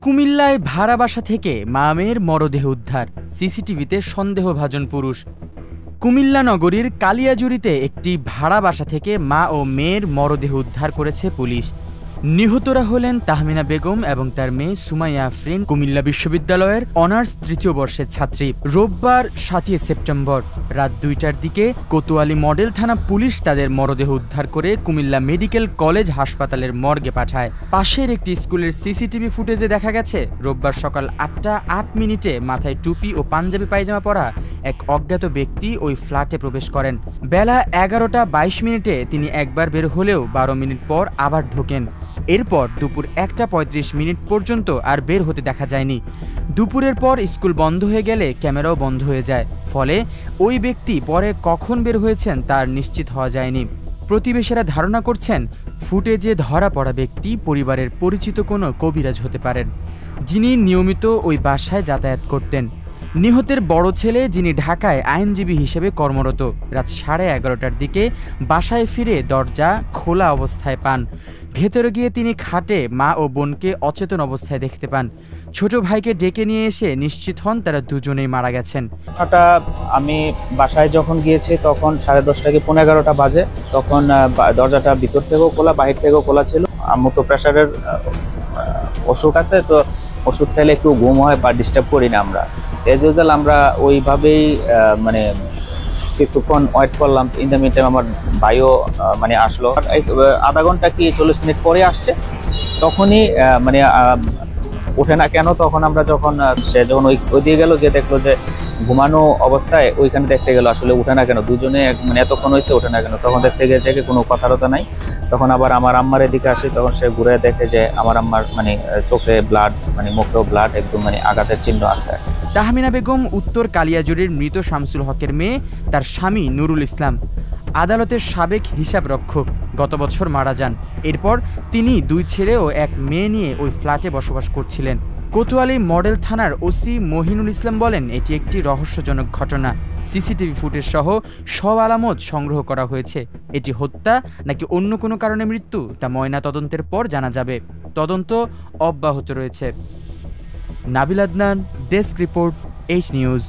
কুমিল্লায় ভাড়া বাসা থেকে মা মেয়ের মরদেহ উদ্ধার, সিসিটিভিতে সন্দেহভাজন পুরুষ। কুমিল্লা নগরীর কালিয়াজুড়িতে একটি ভাড়া বাসা থেকে মা ও মেয়ের মরদেহ উদ্ধার করেছে পুলিশ। নিহতরা হলেন তাহমিনা বেগম এবং তার মেয়ে সুমাইয়া আফরিন, কুমিল্লা বিশ্ববিদ্যালয়ের অনার্স তৃতীয় বর্ষের ছাত্রী। রোববার ৭ সেপ্টেম্বর রাত ২টার দিকে কোতোয়ালি মডেল থানা পুলিশ তাদের মরদেহ উদ্ধার করে কুমিল্লা মেডিকেল কলেজ হাসপাতালের মর্গে পাঠায়। পাশের একটি স্কুলের সিসিটিভি ফুটেজে দেখা গেছে রোববার সকাল ৮টা ৮ মিনিটে মাথায় টুপি ও পাঞ্জাবি পায়জামা পরা এক অজ্ঞাত ব্যক্তি ওই ফ্ল্যাটে প্রবেশ করেন। বেলা ১১টা ২২ মিনিটে তিনি একবার বের হলেও ১২ মিনিট পর আবার ঢোকেন। এরপর দুপুর ১টা ৩৫ মিনিট পর্যন্ত আর বের হতে দেখা যায়নি। দুপুরের পর স্কুল বন্ধ হয়ে গেলে ক্যামেরাও বন্ধ হয়ে যায়, ফলে ওই ব্যক্তি পরে কখন বের হয়েছেন তার নিশ্চিত হওয়া যায়নি। প্রতিবেশীরা ধারণা করছেন ফুটেজে ধরা পড়া ব্যক্তি পরিবারের পরিচিত কোনো কবিরাজ হতে পারেন, যিনি নিয়মিত ওই বাসায় যাতায়াত করতেন। নিহতের বড় ছেলে, যিনি ঢাকায় আইনজীবী হিসেবে কর্মরত, রাত 11:30টার দিকে বাসায় ফিরে দরজা খোলা অবস্থায় পান। ভেতরে গিয়ে তিনি খাটে মা ও বোনকে অচেতন অবস্থায় দেখতে পান। ছোট ভাইকে ডেকে নিয়ে এসে নিশ্চিত হন তারা দুজনেই মারা গেছেন। আমি বাসায় যখন গিয়েছি তখন 10:30 থেকে 11:15 বাজে। তখন দরজাটা ভিতর থেকেও খোলা, বাহির থেকেও খোলা ছিল। আম্মু তো প্রেশারের অসুখ আছে, তো ওষুধ খেলে একটু ঘুম হয় বা ডিস্টার্ব করি না আমরা। এজ ইউজুয়াল আমরা ওইভাবেই কিছুক্ষণ ওয়েট করলাম। ইন দ্য মিন টাইম আমার ভাইও আসলো। আধা ঘন্টা কি 40 মিনিট পরে আসছে, তখনই ওঠে না কেন। তখন আমরা সে যখন ওই দিয়ে গেল, যে দেখলো যে ঘুমানো অবস্থায় ওইখানে দেখতে গেল আসলে উঠে না কেন, দুজনে এতক্ষণ হয়েছে ওঠে না কেন। তখন দেখতে গেছে যে কোনো কথারতা নাই। তখন আবার আমার আম্মার এদিকে আসে, তখন সে ঘুরে দেখে যে আমার আম্মার চোখে ব্লাড, মুখেও ব্লাড, একদম আঘাতের চিহ্ন আছে। তাহমিনা বেগম উত্তর কালিয়াজুড়ির মৃত শামসুল হকের মেয়ে, তার স্বামী নুরুল ইসলাম আদালতের সাবেক হিসাব রক্ষক, গত বছর মারা যান। এরপর তিনি 2 ছেলে ও 1 মেয়ে নিয়ে ওই ফ্ল্যাটে বসবাস করছিলেন। কোতোয়ালি মডেল থানার ওসি মহিনুল ইসলাম বলেন, এটি একটি রহস্যজনক ঘটনা। সিসিটিভি ফুটেজ সহ সব আলামত সংগ্রহ করা হয়েছে। এটি হত্যা নাকি অন্য কোনো কারণে মৃত্যু তা ময়না তদন্তের পর জানা যাবে। তদন্ত অব্যাহত রয়েছে। Nabil Adnan, desk report, H news.